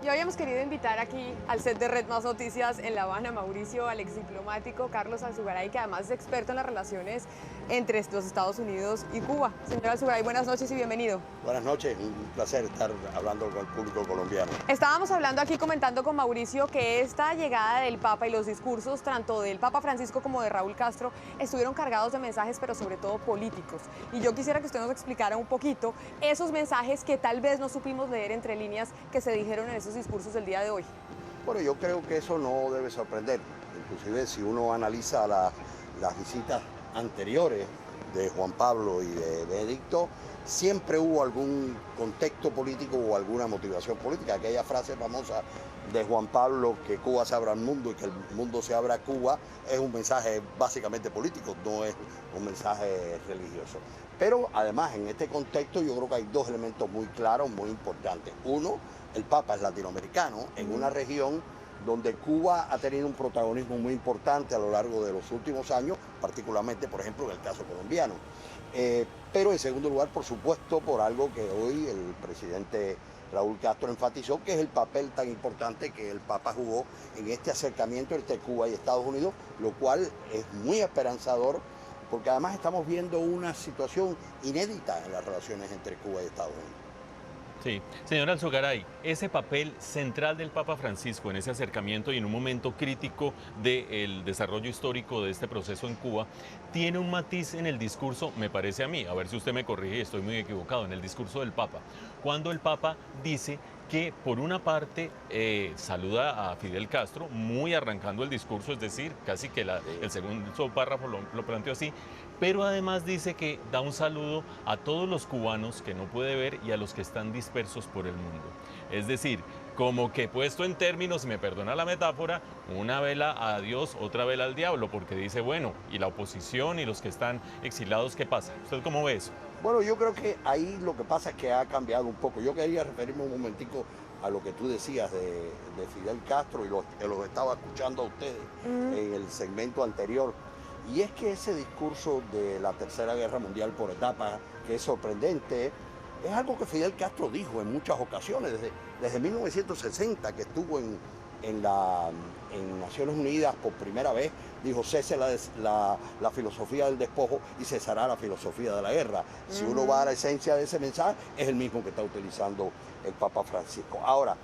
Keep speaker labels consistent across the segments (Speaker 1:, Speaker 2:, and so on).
Speaker 1: Ya habíamos querido invitar aquí al set de Red Más Noticias en La Habana, Mauricio, al exdiplomático Carlos Alzugaray, que además es experto en las relaciones entre los Estados Unidos y Cuba. Señor Alzugaray, buenas noches y bienvenido.
Speaker 2: Buenas noches, un placer estar hablando con el público colombiano.
Speaker 1: Estábamos hablando aquí, comentando con Mauricio, que esta llegada del Papa y los discursos tanto del Papa Francisco como de Raúl Castro estuvieron cargados de mensajes, pero sobre todo políticos. Y yo quisiera que usted nos explicara un poquito esos mensajes que tal vez no supimos leer entre líneas que se dijeron en esos discursos del día de hoy.
Speaker 2: Bueno, yo creo que eso no debe sorprender. Inclusive si uno analiza las visitas anteriores de Juan Pablo y de Benedicto, siempre hubo algún contexto político o alguna motivación política. Aquella frase famosa de Juan Pablo, que Cuba se abra al mundo y que el mundo se abra a Cuba, es un mensaje básicamente político, no es un mensaje religioso. Pero además en este contexto yo creo que hay dos elementos muy claros, muy importantes. Uno, el Papa es latinoamericano en una región donde Cuba ha tenido un protagonismo muy importante a lo largo de los últimos años, particularmente, por ejemplo, en el caso colombiano. Pero en segundo lugar, por supuesto, por algo que hoy el presidente Raúl Castro enfatizó, que es el papel tan importante que el Papa jugó en este acercamiento entre Cuba y Estados Unidos, lo cual es muy esperanzador, porque además estamos viendo una situación inédita en las relaciones entre Cuba y Estados Unidos.
Speaker 3: Sí, señor Alzugaray, ese papel central del Papa Francisco en ese acercamiento y en un momento crítico del desarrollo histórico de este proceso en Cuba, tiene un matiz en el discurso, me parece a mí, a ver si usted me corrige, estoy muy equivocado, en el discurso del Papa, cuando el Papa dice que por una parte saluda a Fidel Castro, muy arrancando el discurso, es decir, casi que el segundo párrafo lo planteó así, pero además dice que da un saludo a todos los cubanos que no puede ver y a los que están dispersos por el mundo. Es decir, como que puesto en términos, si me perdona la metáfora, una vela a Dios, otra vela al diablo, porque dice, bueno, y la oposición y los que están exilados, ¿qué pasa? ¿Usted cómo ve eso?
Speaker 2: Bueno, yo creo que ahí lo que pasa es que ha cambiado un poco. Yo quería referirme un momentico a lo que tú decías de Fidel Castro y los estaba escuchando a ustedes en el segmento anterior. Y es que ese discurso de la Tercera Guerra Mundial por etapas, que es sorprendente, es algo que Fidel Castro dijo en muchas ocasiones, desde 1960, que estuvo en Naciones Unidas por primera vez, dijo cese la filosofía del despojo y cesará la filosofía de la guerra. Si uno va a la esencia de ese mensaje, es el mismo que está utilizando el Papa Francisco. Ahora,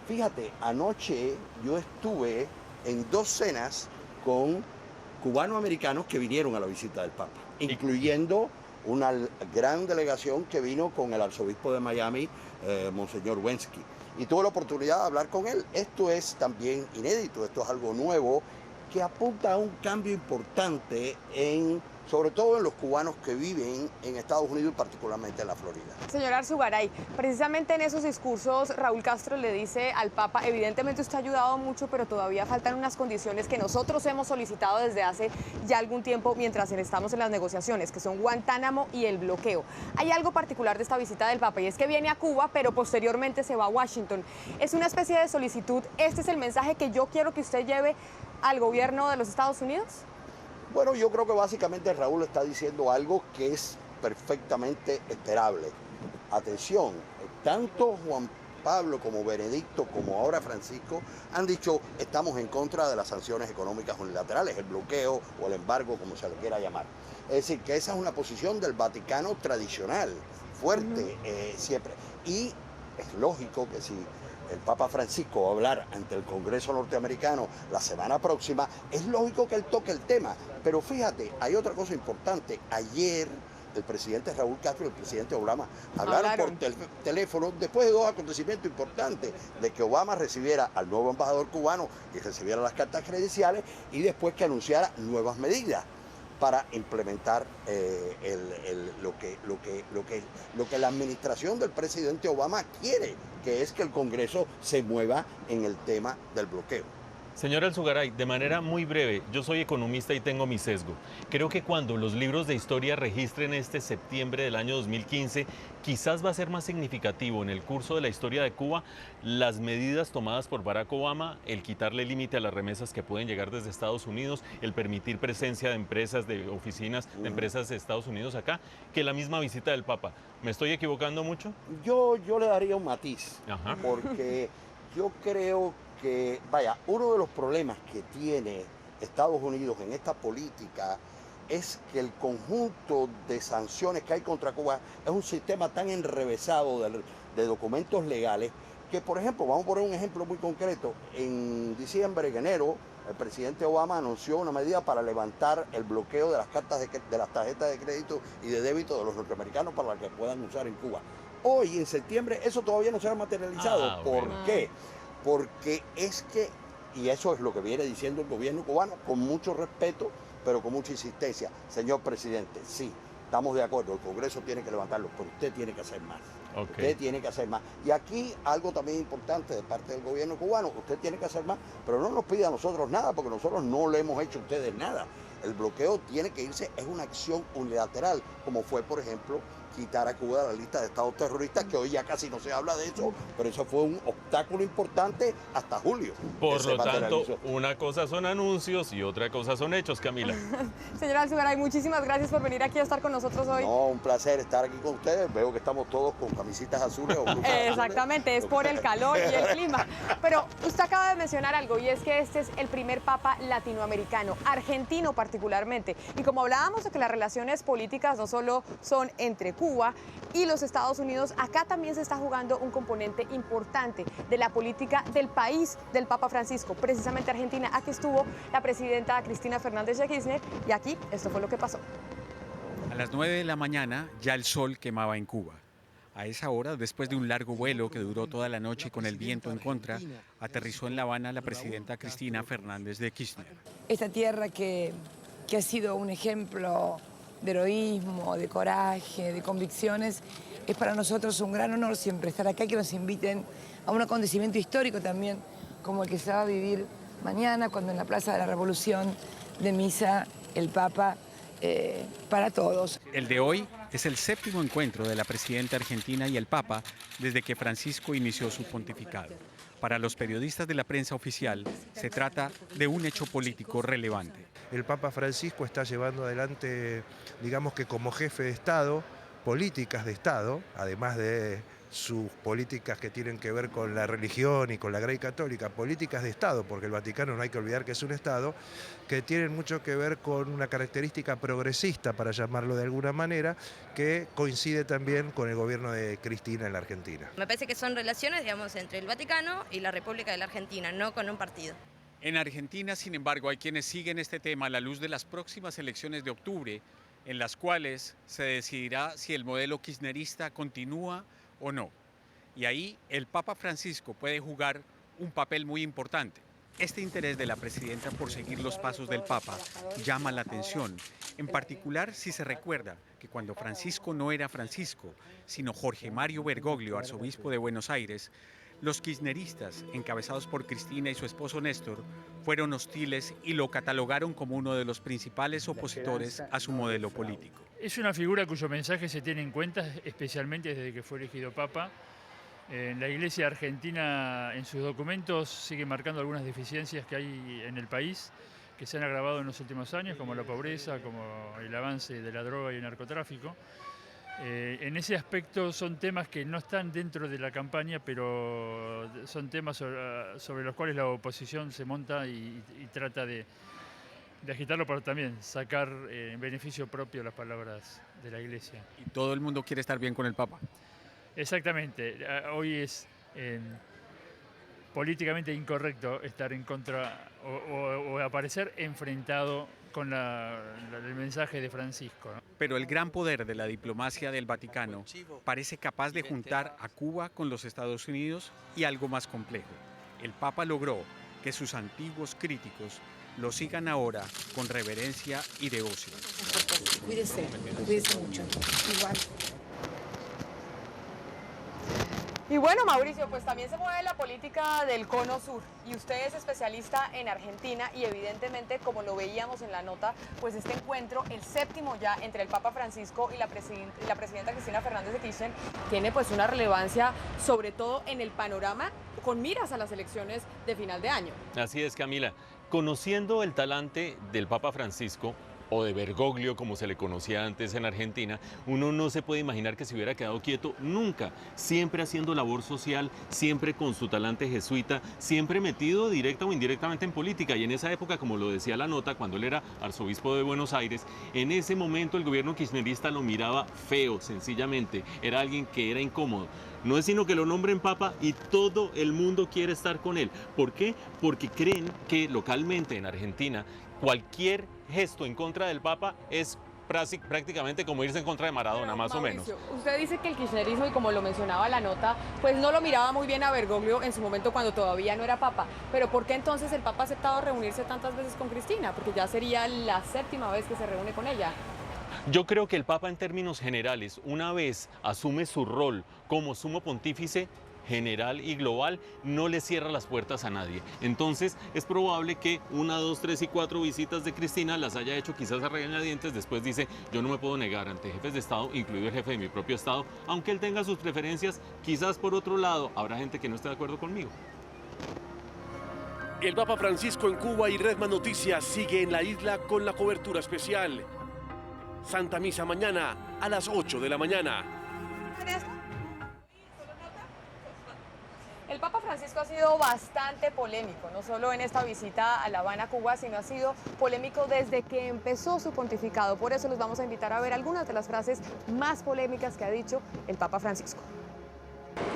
Speaker 2: fíjate, anoche yo estuve en dos cenas con cubanoamericanos que vinieron a la visita del Papa, incluyendo una gran delegación que vino con el arzobispo de Miami, Monseñor Wensky. Y tuve la oportunidad de hablar con él. Esto es también inédito, esto es algo nuevo que apunta a un cambio importante sobre todo en los cubanos que viven en Estados Unidos y particularmente en la Florida.
Speaker 1: Señor Alzugaray, precisamente en esos discursos Raúl Castro le dice al Papa, evidentemente usted ha ayudado mucho, pero todavía faltan unas condiciones que nosotros hemos solicitado desde hace ya algún tiempo mientras estamos en las negociaciones, que son Guantánamo y el bloqueo. Hay algo particular de esta visita del Papa y es que viene a Cuba, pero posteriormente se va a Washington. Es una especie de solicitud. ¿Este es el mensaje que yo quiero que usted lleve al gobierno de los Estados Unidos?
Speaker 2: Bueno, yo creo que básicamente Raúl está diciendo algo que es perfectamente esperable. Atención, tanto Juan Pablo como Benedicto, como ahora Francisco, han dicho estamos en contra de las sanciones económicas unilaterales, el bloqueo o el embargo, como se le quiera llamar. Es decir, que esa es una posición del Vaticano tradicional, fuerte, siempre. Y es lógico que si el Papa Francisco va a hablar ante el Congreso norteamericano la semana próxima, es lógico que él toque el tema. Pero fíjate, hay otra cosa importante. Ayer el presidente Raúl Castro y el presidente Obama hablaron por teléfono después de dos acontecimientos importantes, de que Obama recibiera al nuevo embajador cubano y recibiera las cartas credenciales y después que anunciara nuevas medidas para implementar lo que la administración del presidente Obama quiere, que es que el Congreso se mueva en el tema del bloqueo.
Speaker 3: Señor Alzugaray, de manera muy breve, yo soy economista y tengo mi sesgo. Creo que cuando los libros de historia registren este septiembre del año 2015, quizás va a ser más significativo en el curso de la historia de Cuba las medidas tomadas por Barack Obama, el quitarle límite a las remesas que pueden llegar desde Estados Unidos, el permitir presencia de empresas, de oficinas, de empresas de Estados Unidos acá, que la misma visita del Papa. ¿Me estoy equivocando mucho?
Speaker 2: Yo le daría un matiz, porque Yo creo que, vaya, uno de los problemas que tiene Estados Unidos en esta política es que el conjunto de sanciones que hay contra Cuba es un sistema tan enrevesado de documentos legales que, por ejemplo, vamos a poner un ejemplo muy concreto, en diciembre, en enero, el presidente Obama anunció una medida para levantar el bloqueo de las las tarjetas de crédito y de débito de los norteamericanos para que puedan usar en Cuba. Hoy, en septiembre, eso todavía no se ha materializado. ¿Por qué? Porque es que, y eso es lo que viene diciendo el gobierno cubano, con mucho respeto, pero con mucha insistencia. Señor presidente, sí, estamos de acuerdo, el Congreso tiene que levantarlo, pero usted tiene que hacer más. Usted tiene que hacer más. Y aquí algo también importante de parte del gobierno cubano, usted tiene que hacer más, pero no nos pida a nosotros nada, porque nosotros no le hemos hecho a ustedes nada. El bloqueo tiene que irse, es una acción unilateral, como fue, por ejemplo, quitar a Cuba de la lista de estados terroristas, que hoy ya casi no se habla de eso, pero eso fue un obstáculo importante hasta julio.
Speaker 3: Por lo tanto, una cosa son anuncios y otra cosa son hechos, Camila.
Speaker 1: Señora Alzugaray, muchísimas gracias por venir aquí a estar con nosotros hoy.
Speaker 2: No, un placer estar aquí con ustedes. Veo que estamos todos con camisitas azules o blusas
Speaker 1: Exactamente,
Speaker 2: azules.
Speaker 1: es por el calor y el clima. Pero usted acaba de mencionar algo, y es que este es el primer papa latinoamericano, argentino particularmente. Y como hablábamos de que las relaciones políticas no solo son entre Cuba y los Estados Unidos, acá también se está jugando un componente importante de la política del país del Papa Francisco, precisamente Argentina. Aquí estuvo la presidenta Cristina Fernández de Kirchner y aquí esto fue lo que pasó.
Speaker 4: A las 9 de la mañana ya el sol quemaba en Cuba. A esa hora, después de un largo vuelo que duró toda la noche con el viento en contra, aterrizó en La Habana la presidenta Cristina Fernández de Kirchner.
Speaker 5: Esta tierra que ha sido un ejemplo de heroísmo, de coraje, de convicciones, es para nosotros un gran honor siempre estar acá, que nos inviten a un acontecimiento histórico también, como el que se va a vivir mañana, cuando en la Plaza de la Revolución de misa el Papa para todos.
Speaker 4: El de hoy es el 7º encuentro de la presidenta argentina y el Papa desde que Francisco inició su pontificado. Para los periodistas de la prensa oficial, se trata de un hecho político relevante.
Speaker 6: El Papa Francisco está llevando adelante, digamos que como jefe de Estado, políticas de Estado, además de sus políticas que tienen que ver con la religión y con la Grey Católica, políticas de Estado, porque el Vaticano no hay que olvidar que es un Estado, que tienen mucho que ver con una característica progresista, para llamarlo de alguna manera, que coincide también con el gobierno de Cristina en la Argentina.
Speaker 7: Me parece que son relaciones, digamos, entre el Vaticano y la República de la Argentina, no con un partido.
Speaker 4: En Argentina, sin embargo, hay quienes siguen este tema a la luz de las próximas elecciones de octubre, en las cuales se decidirá si el modelo kirchnerista continúa o no. Y ahí el Papa Francisco puede jugar un papel muy importante. Este interés de la presidenta por seguir los pasos del Papa llama la atención, en particular si se recuerda que cuando Francisco no era Francisco, sino Jorge Mario Bergoglio, arzobispo de Buenos Aires, los kirchneristas, encabezados por Cristina y su esposo Néstor, fueron hostiles y lo catalogaron como uno de los principales opositores a su modelo político.
Speaker 8: Es una figura cuyo mensaje se tiene en cuenta, especialmente desde que fue elegido Papa. La Iglesia argentina en sus documentos sigue marcando algunas deficiencias que hay en el país, que se han agravado en los últimos años, como la pobreza, como el avance de la droga y el narcotráfico. En ese aspecto son temas que no están dentro de la campaña, pero son temas sobre los cuales la oposición se monta y trata de agitarlo para también sacar en beneficio propio las palabras de la Iglesia.
Speaker 4: Y todo el mundo quiere estar bien con el Papa.
Speaker 8: Exactamente. Hoy es políticamente incorrecto estar en contra o aparecer enfrentado con el mensaje de Francisco, ¿no?
Speaker 4: Pero el gran poder de la diplomacia del Vaticano parece capaz de juntar a Cuba con los Estados Unidos y algo más complejo. El Papa logró que sus antiguos críticos lo sigan ahora con reverencia y devoción.
Speaker 5: Cuídese mucho. Igual.
Speaker 1: Y bueno, Mauricio, pues también se mueve la política del Cono Sur y usted es especialista en Argentina y evidentemente, como lo veíamos en la nota, pues este encuentro, el 7º ya entre el Papa Francisco y la presidenta Cristina Fernández de Kirchner, tiene pues una relevancia sobre todo en el panorama con miras a las elecciones de final de año.
Speaker 3: Así es, Camila. Conociendo el talante del Papa Francisco, o de Bergoglio, como se le conocía antes en Argentina, uno no se puede imaginar que se hubiera quedado quieto nunca, siempre haciendo labor social, siempre con su talante jesuita, siempre metido directa o indirectamente en política. Y en esa época, como lo decía la nota, cuando él era arzobispo de Buenos Aires, en ese momento el gobierno kirchnerista lo miraba feo, sencillamente, era alguien que era incómodo. No es sino que lo nombren papa y todo el mundo quiere estar con él. ¿Por qué? Porque creen que localmente en Argentina cualquier gesto en contra del papa es prácticamente como irse en contra de Maradona,
Speaker 1: Pero,
Speaker 3: más
Speaker 1: Mauricio,
Speaker 3: o menos.
Speaker 1: usted dice que el kirchnerismo, y como lo mencionaba la nota, pues no lo miraba muy bien a Bergoglio en su momento cuando todavía no era papa. Pero ¿por qué entonces el papa ha aceptado reunirse tantas veces con Cristina? Porque ya sería la 7ª vez que se reúne con ella.
Speaker 3: Yo creo que el papa en términos generales, una vez asume su rol como sumo pontífice general y global, no le cierra las puertas a nadie. Entonces es probable que 1, 2, 3 y 4 visitas de Cristina las haya hecho quizás a regañadientes. Después dice, yo no me puedo negar ante jefes de Estado, incluido el jefe de mi propio Estado, aunque él tenga sus preferencias. Quizás por otro lado habrá gente que no esté de acuerdo conmigo.
Speaker 9: El Papa Francisco en Cuba y Redman Noticias sigue en la isla con la cobertura especial. Santa Misa mañana a las 8 de la mañana.
Speaker 1: El Papa Francisco ha sido bastante polémico, no solo en esta visita a La Habana, Cuba, sino ha sido polémico desde que empezó su pontificado. Por eso los vamos a invitar a ver algunas de las frases más polémicas que ha dicho el Papa Francisco.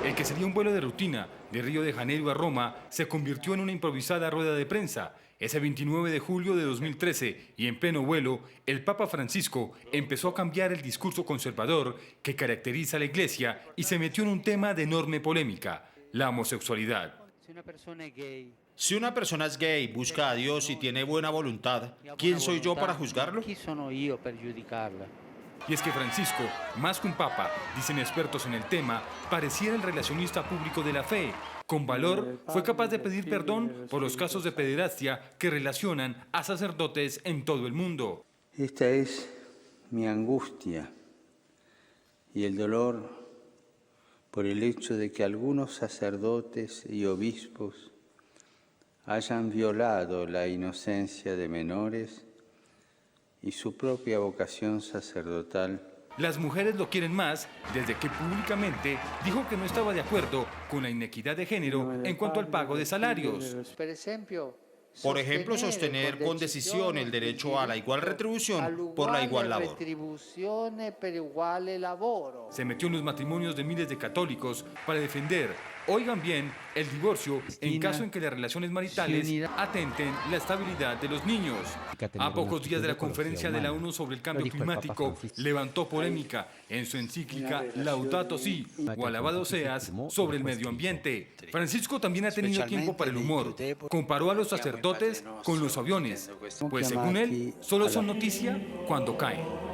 Speaker 10: El que sería un vuelo de rutina de Río de Janeiro a Roma se convirtió en una improvisada rueda de prensa. Ese 29 de julio de 2013 y en pleno vuelo, el Papa Francisco empezó a cambiar el discurso conservador que caracteriza a la Iglesia y se metió en un tema de enorme polémica: la homosexualidad.
Speaker 11: Si una persona es gay, busca a Dios y tiene buena voluntad, ¿quién soy yo para juzgarlo?
Speaker 10: Y es que Francisco, más que un papa, dicen expertos en el tema, pareciera el relacionista público de la fe. Con valor, fue capaz de pedir perdón por los casos de pederastia que relacionan a sacerdotes en todo el mundo.
Speaker 12: Esta es mi angustia y el dolor por el hecho de que algunos sacerdotes y obispos hayan violado la inocencia de menores y su propia vocación sacerdotal.
Speaker 10: Las mujeres lo quieren más desde que públicamente dijo que no estaba de acuerdo con la inequidad de género en cuanto al pago de salarios.
Speaker 11: Por ejemplo, sostener con decisión el derecho a la igual retribución por la igual labor.
Speaker 10: Se metió en los matrimonios de miles de católicos para defender, oigan bien, el divorcio en caso en que las relaciones maritales atenten la estabilidad de los niños. A pocos días de la conferencia de la ONU sobre el cambio climático, levantó polémica en su encíclica Laudato Si, o alabado seas, sobre el medio ambiente. Francisco también ha tenido tiempo para el humor. Comparó a los sacerdotes con los aviones, pues según él, solo son noticia cuando caen.